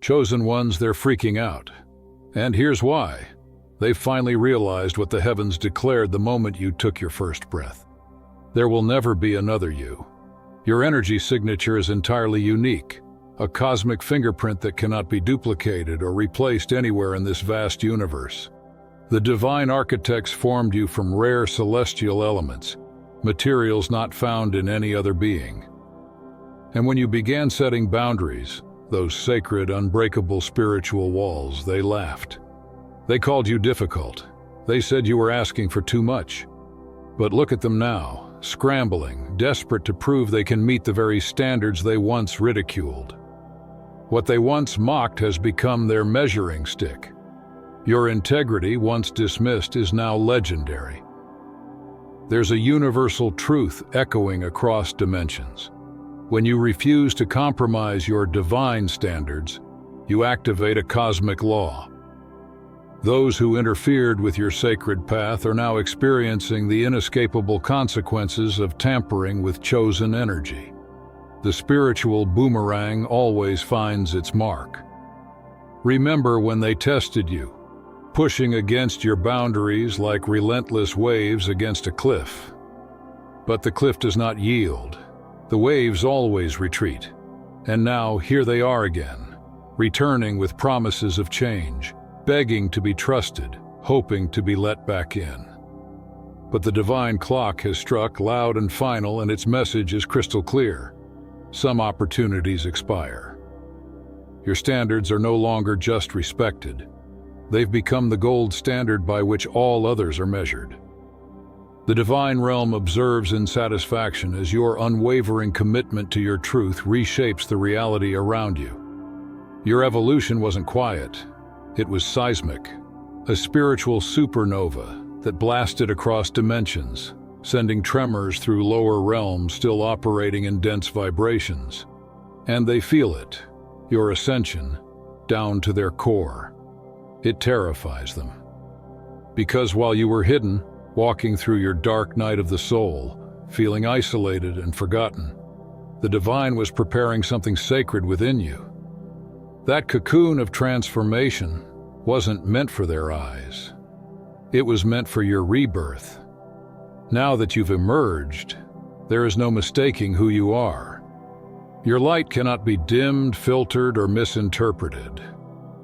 Chosen ones, they're freaking out. And here's why. They've finally realized what the heavens declared the moment you took your first breath. There will never be another you. Your energy signature is entirely unique, a cosmic fingerprint that cannot be duplicated or replaced anywhere in this vast universe. The divine architects formed you from rare celestial elements, materials not found in any other being. And when you began setting boundaries, those sacred, unbreakable spiritual walls, they laughed. They called you difficult. They said you were asking for too much. But look at them now, scrambling, desperate to prove they can meet the very standards they once ridiculed. What they once mocked has become their measuring stick. Your integrity, once dismissed, is now legendary. There's a universal truth echoing across dimensions. When you refuse to compromise your divine standards, you activate a cosmic law. Those who interfered with your sacred path are now experiencing the inescapable consequences of tampering with chosen energy. The spiritual boomerang always finds its mark. Remember when they tested you, pushing against your boundaries like relentless waves against a cliff. But the cliff does not yield. The waves always retreat. And now here they are again, returning with promises of change, begging to be trusted, hoping to be let back in. But the divine clock has struck loud and final, and its message is crystal clear. Some opportunities expire. Your standards are no longer just respected. They've become the gold standard by which all others are measured. The divine realm observes in satisfaction as your unwavering commitment to your truth reshapes the reality around you. Your evolution wasn't quiet. It was seismic, a spiritual supernova that blasted across dimensions, sending tremors through lower realms still operating in dense vibrations. And they feel it, your ascension, down to their core. It terrifies them. Because while you were hidden, walking through your dark night of the soul, feeling isolated and forgotten, the divine was preparing something sacred within you. That cocoon of transformation wasn't meant for their eyes. It was meant for your rebirth. Now that you've emerged, there is no mistaking who you are. Your light cannot be dimmed, filtered, or misinterpreted.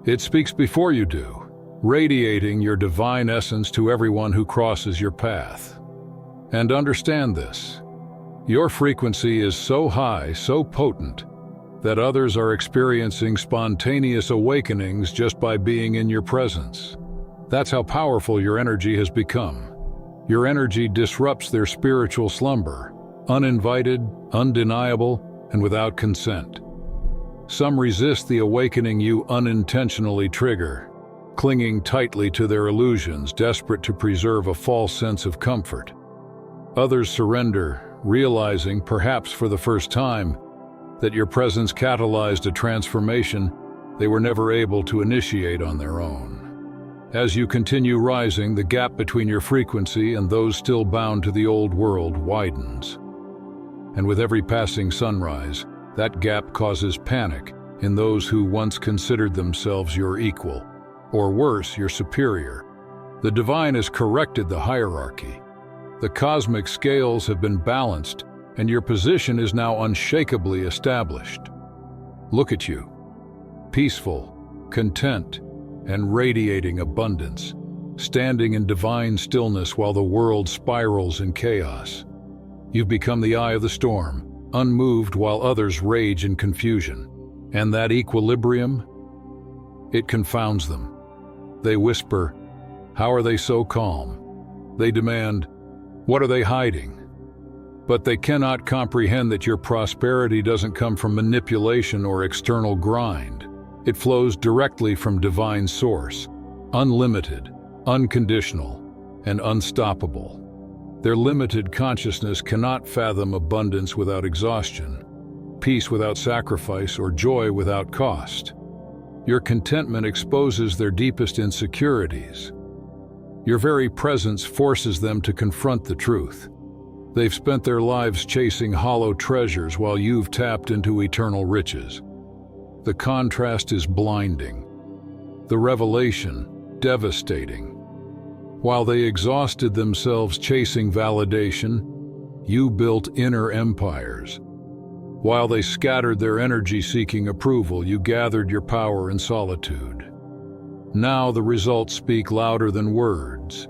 It speaks before you do, radiating your divine essence to everyone who crosses your path. And understand this, your frequency is so high, so potent, that others are experiencing spontaneous awakenings just by being in your presence. That's how powerful your energy has become. Your energy disrupts their spiritual slumber, uninvited, undeniable, and without consent. Some resist the awakening you unintentionally trigger, clinging tightly to their illusions, desperate to preserve a false sense of comfort. Others surrender, realizing, perhaps for the first time, that your presence catalyzed a transformation they were never able to initiate on their own. As you continue rising, the gap between your frequency and those still bound to the old world widens. And with every passing sunrise, that gap causes panic in those who once considered themselves your equal, or worse, your superior. The divine has corrected the hierarchy. The cosmic scales have been balanced, and your position is now unshakably established. Look at you, peaceful, content, and radiating abundance, standing in divine stillness while the world spirals in chaos. You've become the eye of the storm, unmoved while others rage in confusion. And that equilibrium, it confounds them. They whisper, "How are they so calm?" They demand, "What are they hiding?" But they cannot comprehend that your prosperity doesn't come from manipulation or external grind. It flows directly from divine source, unlimited, unconditional, and unstoppable. Their limited consciousness cannot fathom abundance without exhaustion, peace without sacrifice, or joy without cost. Your contentment exposes their deepest insecurities. Your very presence forces them to confront the truth. They've spent their lives chasing hollow treasures while you've tapped into eternal riches. The contrast is blinding. The revelation, devastating. While they exhausted themselves chasing validation, you built inner empires. While they scattered their energy seeking approval, you gathered your power in solitude. Now the results speak louder than words.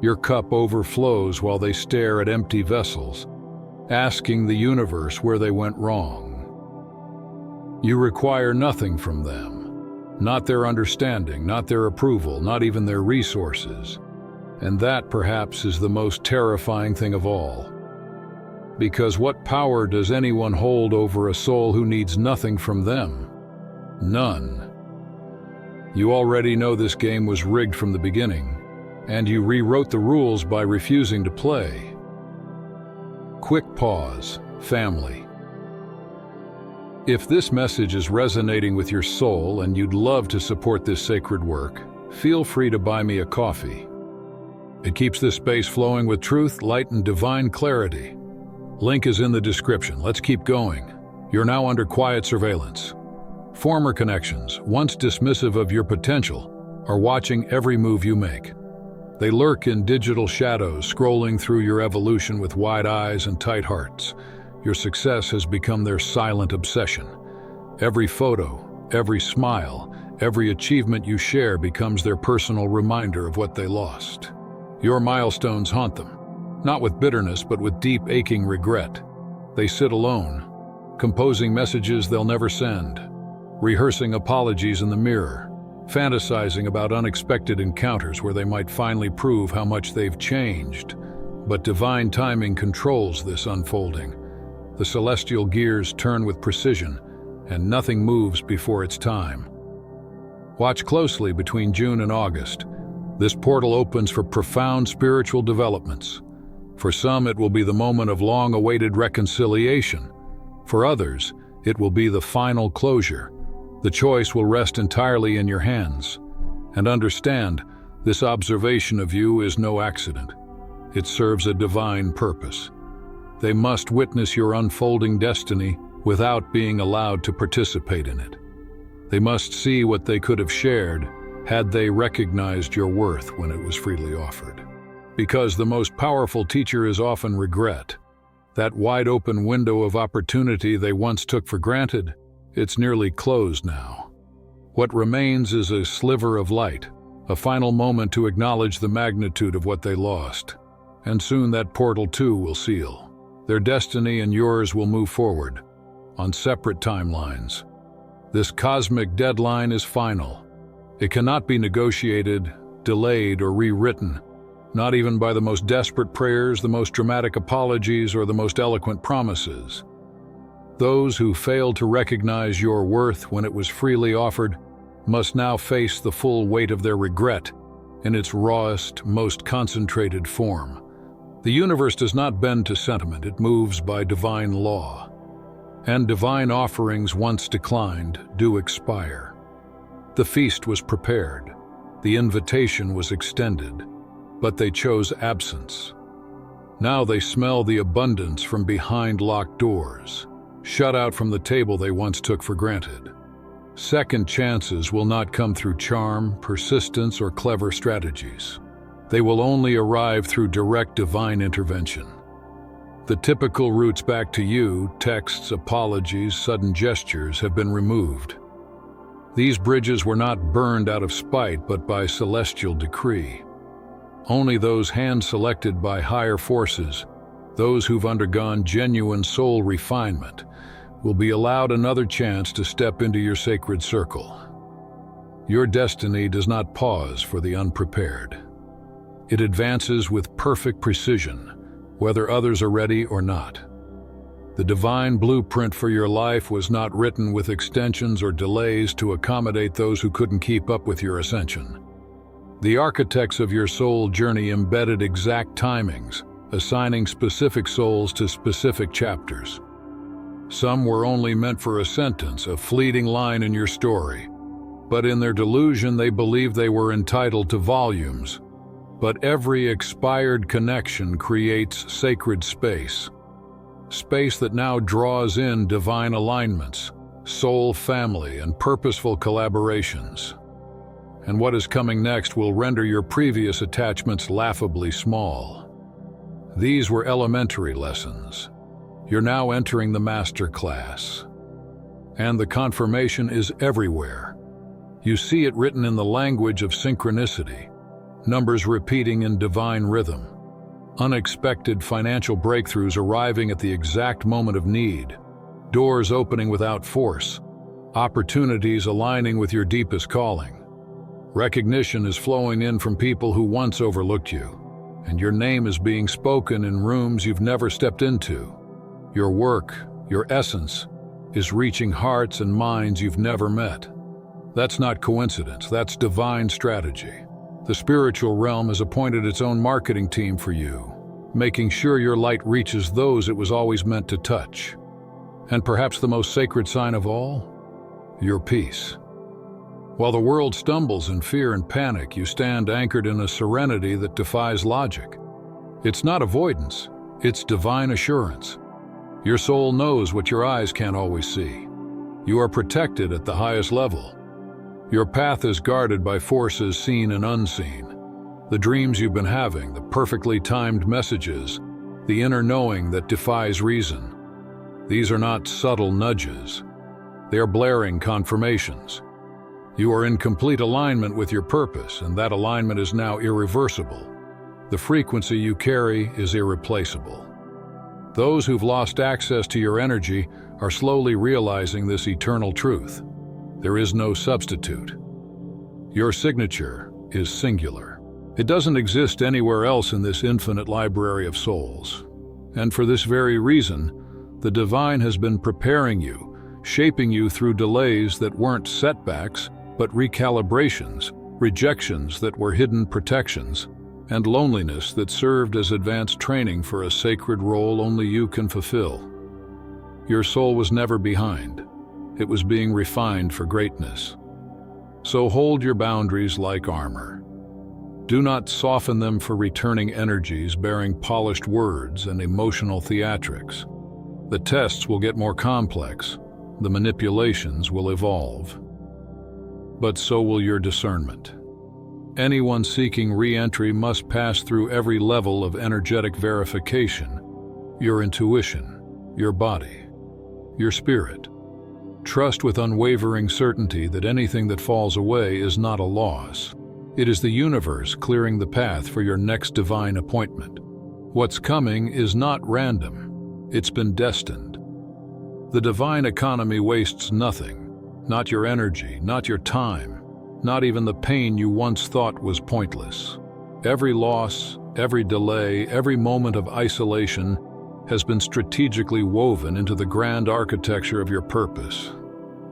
Your cup overflows while they stare at empty vessels, asking the universe where they went wrong. You require nothing from them. Not their understanding, not their approval, not even their resources. And that, perhaps, is the most terrifying thing of all. Because what power does anyone hold over a soul who needs nothing from them? None. You already know this game was rigged from the beginning, and you rewrote the rules by refusing to play. Quick pause, family. If this message is resonating with your soul and you'd love to support this sacred work, feel free to buy me a coffee. It keeps this space flowing with truth, light, and divine clarity. Link is in the description. Let's keep going. You're now under quiet surveillance. Former connections, once dismissive of your potential, are watching every move you make. They lurk in digital shadows, scrolling through your evolution with wide eyes and tight hearts. Your success has become their silent obsession. Every photo, every smile, every achievement you share becomes their personal reminder of what they lost. Your milestones haunt them, not with bitterness but with deep, aching regret. They sit alone, composing messages they'll never send, rehearsing apologies in the mirror, fantasizing about unexpected encounters where they might finally prove how much they've changed. But divine timing controls this unfolding. The celestial gears turn with precision, and nothing moves before its time. Watch closely between June and August. This portal opens for profound spiritual developments. For some, it will be the moment of long-awaited reconciliation. For others, it will be the final closure. The choice will rest entirely in your hands. And understand, this observation of you is no accident. It serves a divine purpose. They must witness your unfolding destiny without being allowed to participate in it. They must see what they could have shared had they recognized your worth when it was freely offered. Because the most powerful teacher is often regret. That wide-open window of opportunity they once took for granted, it's nearly closed now. What remains is a sliver of light, a final moment to acknowledge the magnitude of what they lost. And soon that portal too will seal. Their destiny and yours will move forward, on separate timelines. This cosmic deadline is final. It cannot be negotiated, delayed, or rewritten, not even by the most desperate prayers, the most dramatic apologies, or the most eloquent promises. Those who failed to recognize your worth when it was freely offered must now face the full weight of their regret in its rawest, most concentrated form. The universe does not bend to sentiment, it moves by divine law. And divine offerings once declined do expire. The feast was prepared, the invitation was extended, but they chose absence. Now they smell the abundance from behind locked doors, shut out from the table they once took for granted. Second chances will not come through charm, persistence, or clever strategies. They will only arrive through direct divine intervention. The typical routes back to you, texts, apologies, sudden gestures, have been removed. These bridges were not burned out of spite, but by celestial decree. Only those hand-selected by higher forces, those who've undergone genuine soul refinement, will be allowed another chance to step into your sacred circle. Your destiny does not pause for the unprepared. It advances with perfect precision, whether others are ready or not. The divine blueprint for your life was not written with extensions or delays to accommodate those who couldn't keep up with your ascension. The architects of your soul journey embedded exact timings, assigning specific souls to specific chapters. Some were only meant for a sentence, a fleeting line in your story. But in their delusion, they believed they were entitled to volumes. But every expired connection creates sacred space. Space that now draws in divine alignments, soul family, and purposeful collaborations. And what is coming next will render your previous attachments laughably small. These were elementary lessons. You're now entering the master class. And the confirmation is everywhere. You see it written in the language of synchronicity, numbers repeating in divine rhythm, unexpected financial breakthroughs arriving at the exact moment of need, doors opening without force, opportunities aligning with your deepest calling. Recognition is flowing in from people who once overlooked you, and your name is being spoken in rooms you've never stepped into. Your work, your essence, is reaching hearts and minds you've never met. That's not coincidence, that's divine strategy. The spiritual realm has appointed its own marketing team for you, making sure your light reaches those it was always meant to touch. And perhaps the most sacred sign of all? Your peace. While the world stumbles in fear and panic, you stand anchored in a serenity that defies logic. It's not avoidance, it's divine assurance. Your soul knows what your eyes can't always see. You are protected at the highest level. Your path is guarded by forces seen and unseen. The dreams you've been having, the perfectly timed messages, the inner knowing that defies reason. These are not subtle nudges. They are blaring confirmations. You are in complete alignment with your purpose, and that alignment is now irreversible. The frequency you carry is irreplaceable. Those who've lost access to your energy are slowly realizing this eternal truth. There is no substitute. Your signature is singular. It doesn't exist anywhere else in this infinite library of souls. And for this very reason, the divine has been preparing you, shaping you through delays that weren't setbacks, but recalibrations, rejections that were hidden protections, and loneliness that served as advanced training for a sacred role only you can fulfill. Your soul was never behind. It was being refined for greatness. So hold your boundaries like armor. Do not soften them for returning energies bearing polished words and emotional theatrics. The tests will get more complex. The manipulations will evolve. But so will your discernment. Anyone seeking re-entry must pass through every level of energetic verification: your intuition, your body, your spirit. Trust with unwavering certainty that anything that falls away is not a loss. It is the universe clearing the path for your next divine appointment. What's coming is not random. It's been destined. The divine economy wastes nothing. Not your energy, not your time, not even the pain you once thought was pointless. Every loss, every delay, every moment of isolation has been strategically woven into the grand architecture of your purpose.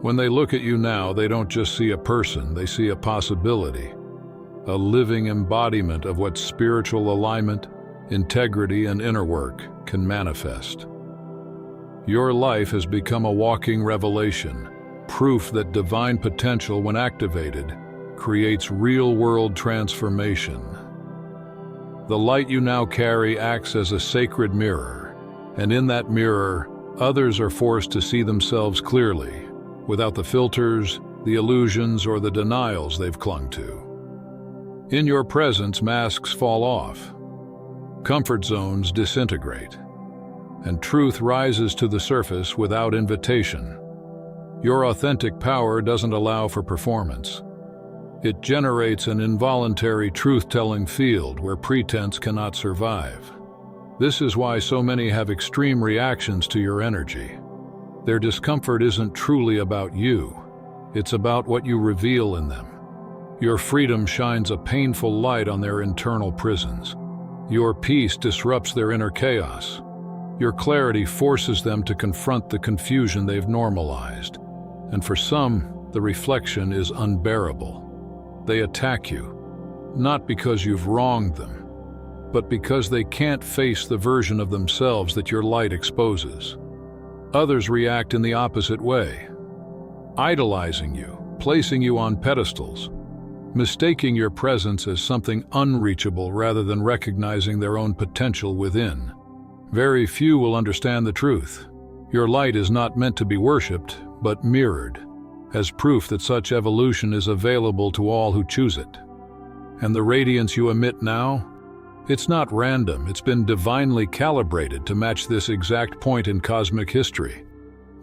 When they look at you now, they don't just see a person, they see a possibility, a living embodiment of what spiritual alignment, integrity, and inner work can manifest. Your life has become a walking revelation, proof that divine potential, when activated, creates real-world transformation. The light you now carry acts as a sacred mirror, and in that mirror, others are forced to see themselves clearly, without the filters, the illusions, or the denials they've clung to. In your presence, masks fall off, comfort zones disintegrate, and truth rises to the surface without invitation. Your authentic power doesn't allow for performance. It generates an involuntary truth-telling field where pretense cannot survive. This is why so many have extreme reactions to your energy. Their discomfort isn't truly about you. It's about what you reveal in them. Your freedom shines a painful light on their internal prisons. Your peace disrupts their inner chaos. Your clarity forces them to confront the confusion they've normalized. And for some, the reflection is unbearable. They attack you, not because you've wronged them, but because they can't face the version of themselves that your light exposes. Others react in the opposite way, idolizing you, placing you on pedestals, mistaking your presence as something unreachable rather than recognizing their own potential within. Very few will understand the truth. Your light is not meant to be worshipped, but mirrored, as proof that such evolution is available to all who choose it. And the radiance you emit now? It's not random, it's been divinely calibrated to match this exact point in cosmic history.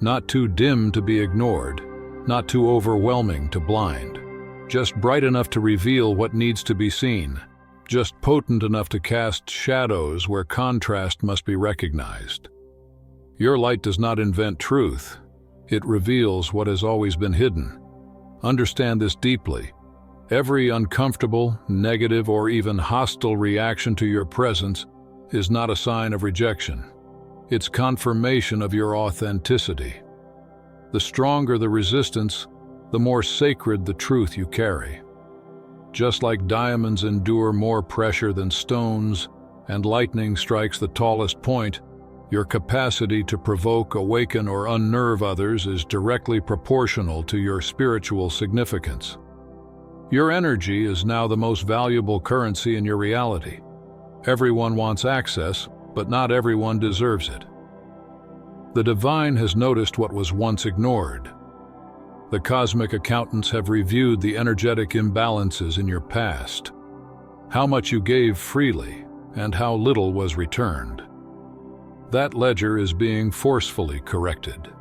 Not too dim to be ignored, not too overwhelming to blind. Just bright enough to reveal what needs to be seen. Just potent enough to cast shadows where contrast must be recognized. Your light does not invent truth. It reveals what has always been hidden. Understand this deeply. Every uncomfortable, negative, or even hostile reaction to your presence is not a sign of rejection. It's confirmation of your authenticity. The stronger the resistance, the more sacred the truth you carry. Just like diamonds endure more pressure than stones, and lightning strikes the tallest point, your capacity to provoke, awaken, or unnerve others is directly proportional to your spiritual significance. Your energy is now the most valuable currency in your reality. Everyone wants access, but not everyone deserves it. The divine has noticed what was once ignored. The cosmic accountants have reviewed the energetic imbalances in your past, how much you gave freely and how little was returned. That ledger is being forcefully corrected.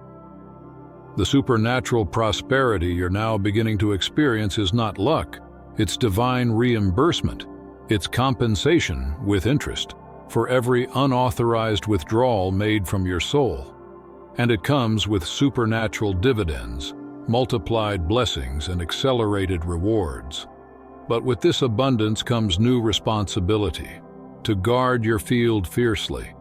The supernatural prosperity you're now beginning to experience is not luck, it's divine reimbursement. It's compensation with interest for every unauthorized withdrawal made from your soul. And it comes with supernatural dividends, multiplied blessings, and accelerated rewards. But with this abundance comes new responsibility, to guard your field fiercely.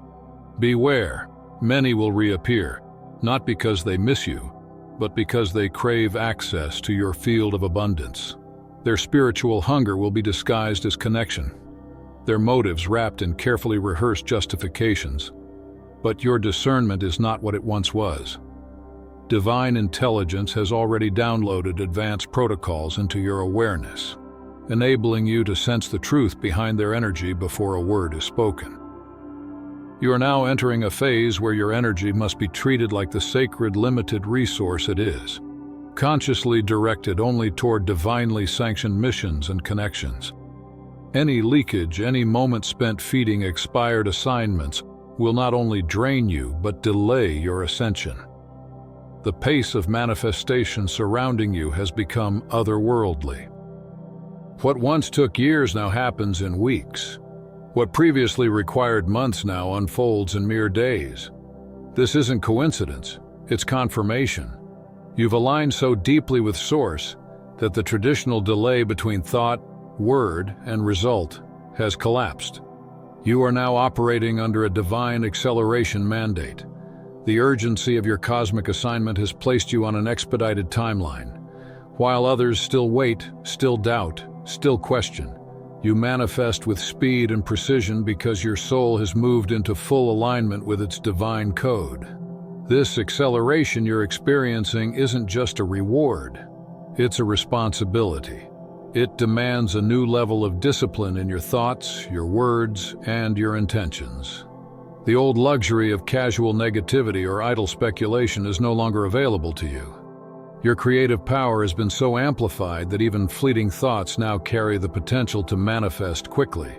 Beware, many will reappear, not because they miss you, but because they crave access to your field of abundance. Their spiritual hunger will be disguised as connection, their motives wrapped in carefully rehearsed justifications. But your discernment is not what it once was. Divine intelligence has already downloaded advanced protocols into your awareness, enabling you to sense the truth behind their energy before a word is spoken. You are now entering a phase where your energy must be treated like the sacred, limited resource it is, consciously directed only toward divinely sanctioned missions and connections. Any leakage, any moment spent feeding expired assignments will not only drain you, but delay your ascension. The pace of manifestation surrounding you has become otherworldly. What once took years now happens in weeks. What previously required months now unfolds in mere days. This isn't coincidence, it's confirmation. You've aligned so deeply with Source that the traditional delay between thought, word, and result has collapsed. You are now operating under a divine acceleration mandate. The urgency of your cosmic assignment has placed you on an expedited timeline. While others still wait, still doubt, still question, you manifest with speed and precision because your soul has moved into full alignment with its divine code. This acceleration you're experiencing isn't just a reward, it's a responsibility. It demands a new level of discipline in your thoughts, your words, and your intentions. The old luxury of casual negativity or idle speculation is no longer available to you. Your creative power has been so amplified that even fleeting thoughts now carry the potential to manifest quickly.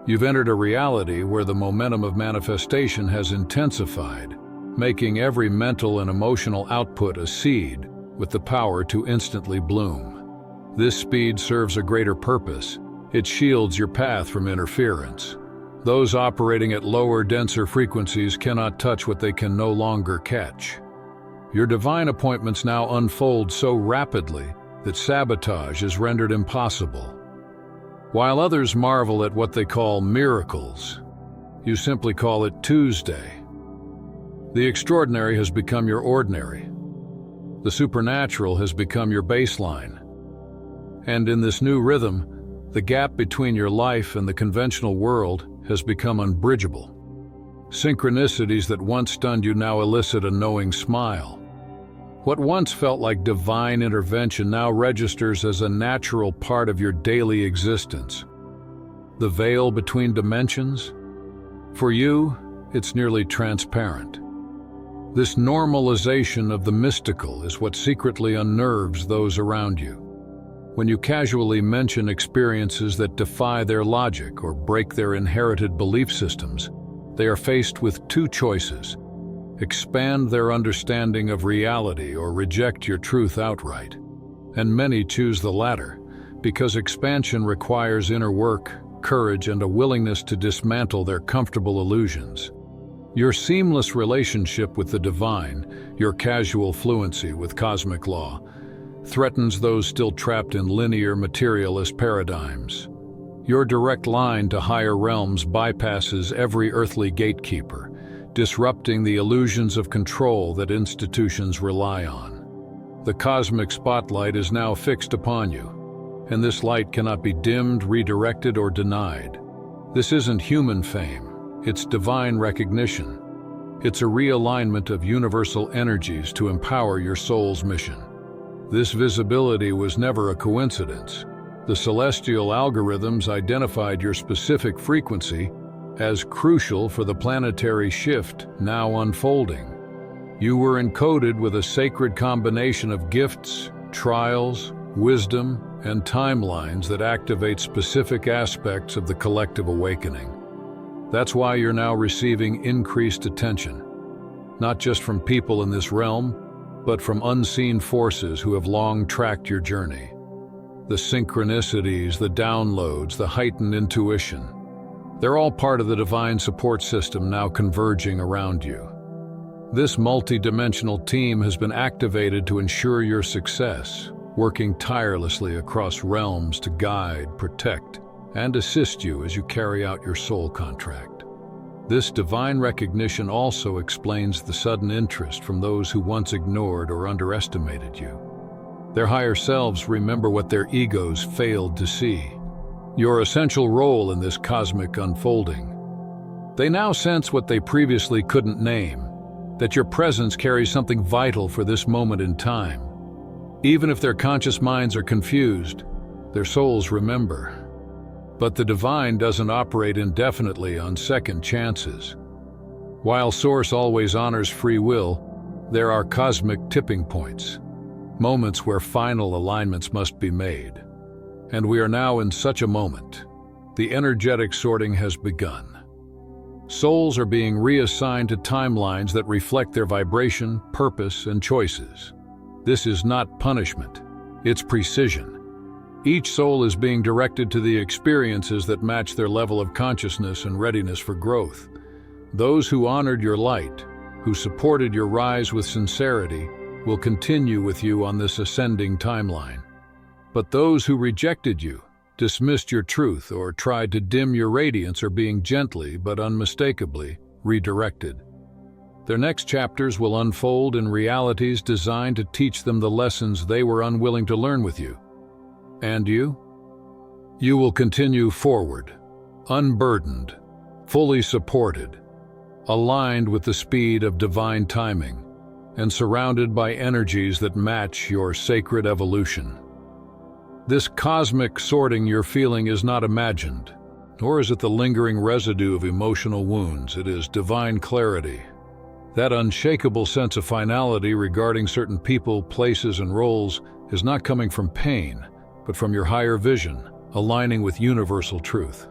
You've entered a reality where the momentum of manifestation has intensified, making every mental and emotional output a seed with the power to instantly bloom. This speed serves a greater purpose. It shields your path from interference. Those operating at lower, denser frequencies cannot touch what they can no longer catch. Your divine appointments now unfold so rapidly that sabotage is rendered impossible. While others marvel at what they call miracles, you simply call it Tuesday. The extraordinary has become your ordinary. The supernatural has become your baseline. And in this new rhythm, the gap between your life and the conventional world has become unbridgeable. Synchronicities that once stunned you now elicit a knowing smile. What once felt like divine intervention now registers as a natural part of your daily existence. The veil between dimensions? For you, it's nearly transparent. This normalization of the mystical is what secretly unnerves those around you. When you casually mention experiences that defy their logic or break their inherited belief systems, they are faced with two choices: expand their understanding of reality or reject your truth outright. And many choose the latter, because expansion requires inner work, courage, and a willingness to dismantle their comfortable illusions. Your seamless relationship with the divine, your casual fluency with cosmic law, threatens those still trapped in linear materialist paradigms. Your direct line to higher realms bypasses every earthly gatekeeper, disrupting the illusions of control that institutions rely on. The cosmic spotlight is now fixed upon you, and this light cannot be dimmed, redirected, or denied. This isn't human fame, it's divine recognition. It's a realignment of universal energies to empower your soul's mission. This visibility was never a coincidence. The celestial algorithms identified your specific frequency as crucial for the planetary shift now unfolding. You were encoded with a sacred combination of gifts, trials, wisdom, and timelines that activate specific aspects of the collective awakening. That's why you're now receiving increased attention, not just from people in this realm, but from unseen forces who have long tracked your journey. The synchronicities, the downloads, the heightened intuition, they're all part of the divine support system now converging around you. This multi-dimensional team has been activated to ensure your success, working tirelessly across realms to guide, protect, and assist you as you carry out your soul contract. This divine recognition also explains the sudden interest from those who once ignored or underestimated you. Their higher selves remember what their egos failed to see: your essential role in this cosmic unfolding. They now sense what they previously couldn't name, that your presence carries something vital for this moment in time. Even if their conscious minds are confused, their souls remember. But the divine doesn't operate indefinitely on second chances. While Source always honors free will, there are cosmic tipping points, moments where final alignments must be made. And we are now in such a moment. The energetic sorting has begun. Souls are being reassigned to timelines that reflect their vibration, purpose, and choices. This is not punishment, it's precision. Each soul is being directed to the experiences that match their level of consciousness and readiness for growth. Those who honored your light, who supported your rise with sincerity, will continue with you on this ascending timeline. But those who rejected you, dismissed your truth, or tried to dim your radiance are being gently but unmistakably redirected. Their next chapters will unfold in realities designed to teach them the lessons they were unwilling to learn with you. And you? You will continue forward, unburdened, fully supported, aligned with the speed of divine timing, and surrounded by energies that match your sacred evolution. This cosmic sorting you're feeling is not imagined, nor is it the lingering residue of emotional wounds. It is divine clarity. That unshakable sense of finality regarding certain people, places, and roles is not coming from pain, but from your higher vision, aligning with universal truth.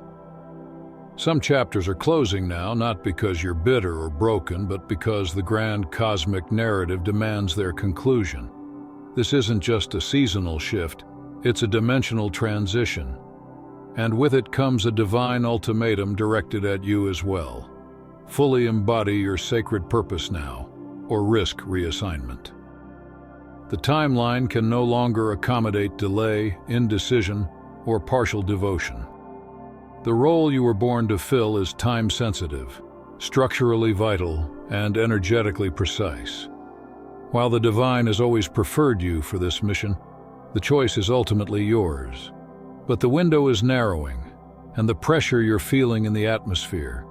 Some chapters are closing now, not because you're bitter or broken, but because the grand cosmic narrative demands their conclusion. This isn't just a seasonal shift, it's a dimensional transition. And with it comes a divine ultimatum directed at you as well. Fully embody your sacred purpose now, or risk reassignment. The timeline can no longer accommodate delay, indecision, or partial devotion. The role you were born to fill is time-sensitive, structurally vital, and energetically precise. While the divine has always preferred you for this mission, the choice is ultimately yours. But the window is narrowing, and the pressure you're feeling in the atmosphere,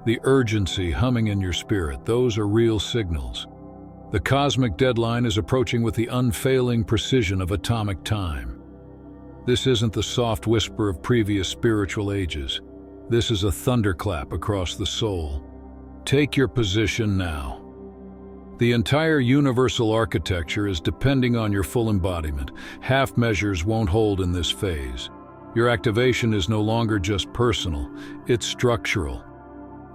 the urgency humming in your spirit, those are real signals. The cosmic deadline is approaching with the unfailing precision of atomic time. This isn't the soft whisper of previous spiritual ages. This is a thunderclap across the soul. Take your position now. The entire universal architecture is depending on your full embodiment. Half measures won't hold in this phase. Your activation is no longer just personal, it's structural.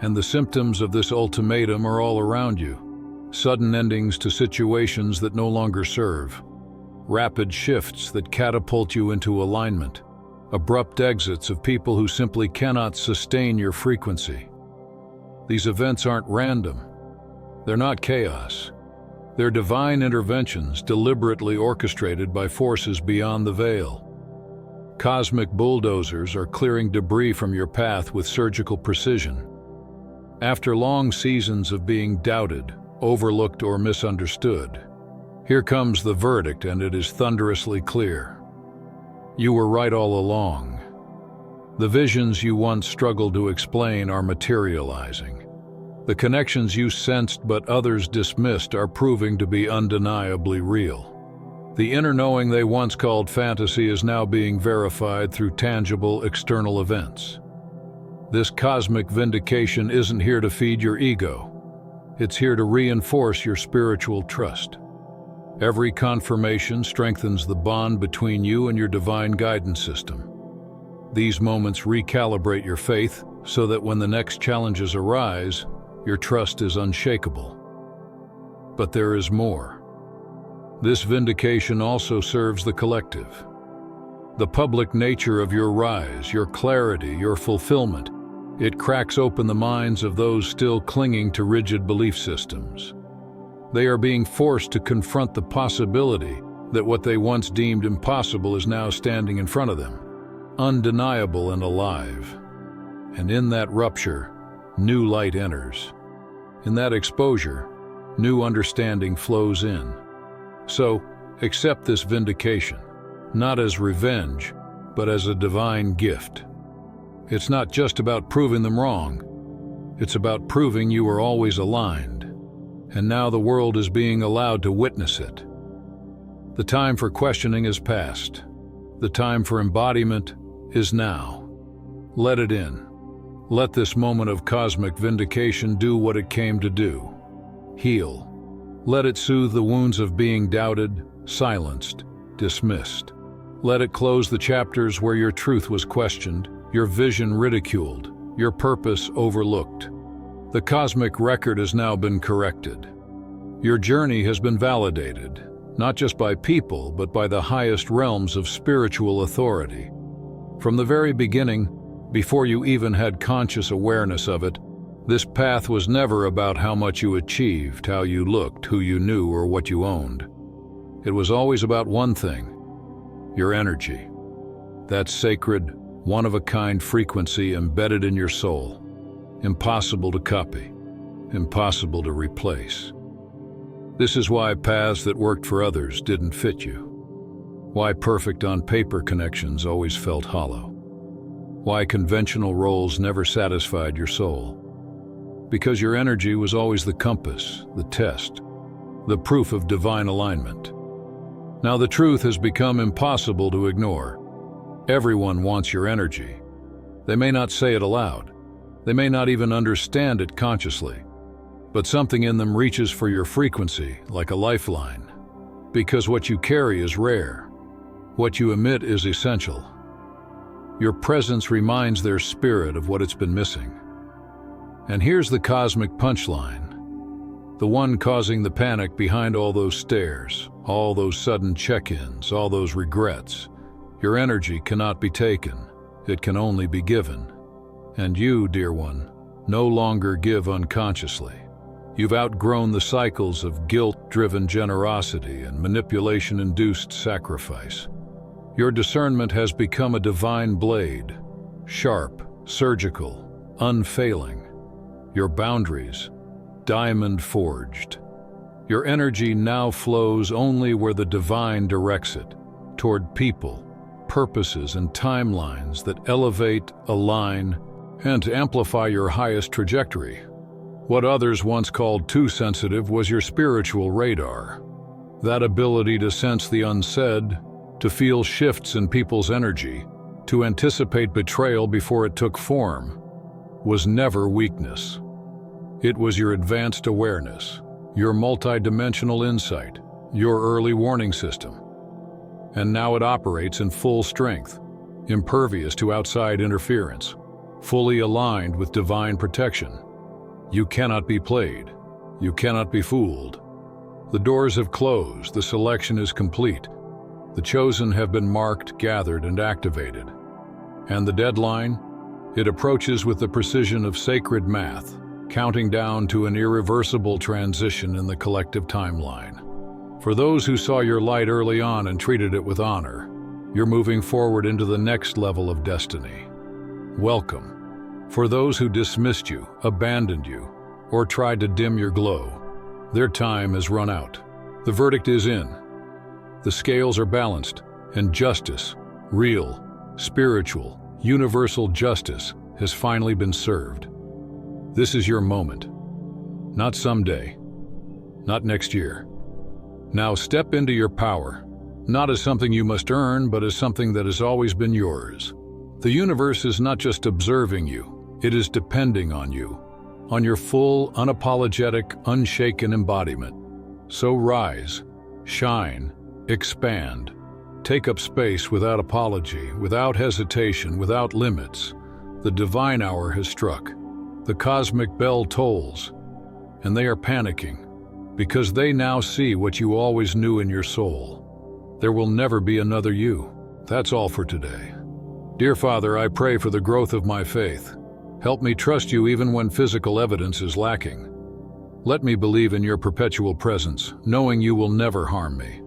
And the symptoms of this ultimatum are all around you. Sudden endings to situations that no longer serve. Rapid shifts that catapult you into alignment. Abrupt exits of people who simply cannot sustain your frequency. These events aren't random. They're not chaos. They're divine interventions deliberately orchestrated by forces beyond the veil. Cosmic bulldozers are clearing debris from your path with surgical precision. After long seasons of being doubted, overlooked, or misunderstood, here comes the verdict, and it is thunderously clear. You were right all along. The visions you once struggled to explain are materializing. The connections you sensed but others dismissed are proving to be undeniably real. The inner knowing they once called fantasy is now being verified through tangible external events. This cosmic vindication isn't here to feed your ego. It's here to reinforce your spiritual trust. Every confirmation strengthens the bond between you and your divine guidance system. These moments recalibrate your faith so that when the next challenges arise, your trust is unshakable. But there is more. This vindication also serves the collective. The public nature of your rise, your clarity, your fulfillment, it cracks open the minds of those still clinging to rigid belief systems. They are being forced to confront the possibility that what they once deemed impossible is now standing in front of them, undeniable and alive. And in that rupture, new light enters. In that exposure, new understanding flows in. So, accept this vindication, not as revenge, but as a divine gift. It's not just about proving them wrong. It's about proving you were always aligned. And now the world is being allowed to witness it. The time for questioning is past. The time for embodiment is now. Let it in. Let this moment of cosmic vindication do what it came to do. Heal. Let it soothe the wounds of being doubted, silenced, dismissed. Let it close the chapters where your truth was questioned, your vision ridiculed, your purpose overlooked. The cosmic record has now been corrected. Your journey has been validated, not just by people, but by the highest realms of spiritual authority. From the very beginning, before you even had conscious awareness of it, this path was never about how much you achieved, how you looked, who you knew, or what you owned. It was always about one thing: your energy. That sacred, one-of-a-kind frequency embedded in your soul. Impossible to copy, impossible to replace. This is why paths that worked for others didn't fit you. Why perfect on-paper connections always felt hollow. Why conventional roles never satisfied your soul. Because your energy was always the compass, the test, the proof of divine alignment. Now the truth has become impossible to ignore. Everyone wants your energy. They may not say it aloud. They may not even understand it consciously. But something in them reaches for your frequency like a lifeline. Because what you carry is rare. What you emit is essential. Your presence reminds their spirit of what it's been missing. And here's the cosmic punchline. The one causing the panic behind all those stares, all those sudden check-ins, all those regrets. Your energy cannot be taken. It can only be given. And you, dear one, no longer give unconsciously. You've outgrown the cycles of guilt-driven generosity and manipulation-induced sacrifice. Your discernment has become a divine blade, sharp, surgical, unfailing. Your boundaries, diamond-forged. Your energy now flows only where the divine directs it, toward people, purposes, and timelines that elevate, align, and amplify your highest trajectory. What others once called too sensitive was your spiritual radar. That ability to sense the unsaid, to feel shifts in people's energy, to anticipate betrayal before it took form, was never weakness. It was your advanced awareness, your multidimensional insight, your early warning system. And now it operates in full strength, impervious to outside interference, fully aligned with divine protection. You cannot be played. You cannot be fooled. The doors have closed, the selection is complete. The chosen have been marked, gathered, and activated. And the deadline? It approaches with the precision of sacred math, counting down to an irreversible transition in the collective timeline. For those who saw your light early on and treated it with honor, you're moving forward into the next level of destiny. Welcome. For those who dismissed you, abandoned you, or tried to dim your glow, their time has run out. The verdict is in. The scales are balanced, and justice, real, spiritual, universal justice, has finally been served. This is your moment. Not someday. Not next year. Now step into your power, not as something you must earn, but as something that has always been yours. The universe is not just observing you, it is depending on you, on your full, unapologetic, unshaken embodiment. So rise, shine, expand, take up space without apology, without hesitation, without limits. The divine hour has struck. The cosmic bell tolls, and they are panicking, because they now see what you always knew in your soul. There will never be another you. That's all for today. Dear Father, I pray for the growth of my faith. Help me trust you even when physical evidence is lacking. Let me believe in your perpetual presence, knowing you will never harm me.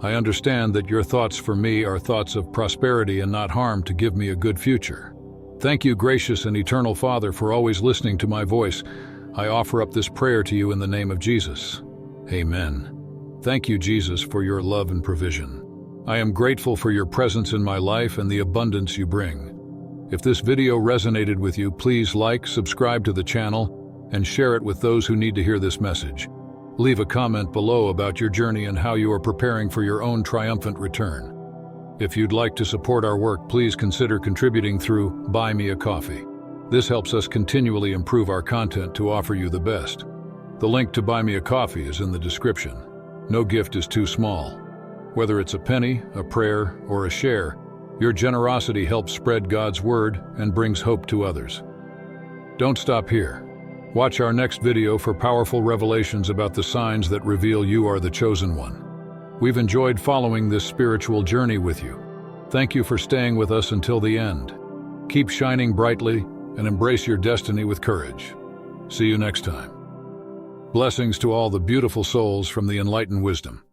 I understand that your thoughts for me are thoughts of prosperity and not harm, to give me a good future. Thank you, gracious and eternal Father, for always listening to my voice. I offer up this prayer to you in the name of Jesus. Amen. Thank you, Jesus, for your love and provision. I am grateful for your presence in my life and the abundance you bring. If this video resonated with you, please like, subscribe to the channel, and share it with those who need to hear this message. Leave a comment below about your journey and how you are preparing for your own triumphant return. If you'd like to support our work, please consider contributing through Buy Me a Coffee. This helps us continually improve our content to offer you the best. The link to Buy Me a Coffee is in the description. No gift is too small. Whether it's a penny, a prayer, or a share, your generosity helps spread God's word and brings hope to others. Don't stop here. Watch our next video for powerful revelations about the signs that reveal you are the chosen one. We've enjoyed following this spiritual journey with you. Thank you for staying with us until the end. Keep shining brightly and embrace your destiny with courage. See you next time. Blessings to all the beautiful souls from the Enlighten wisdom.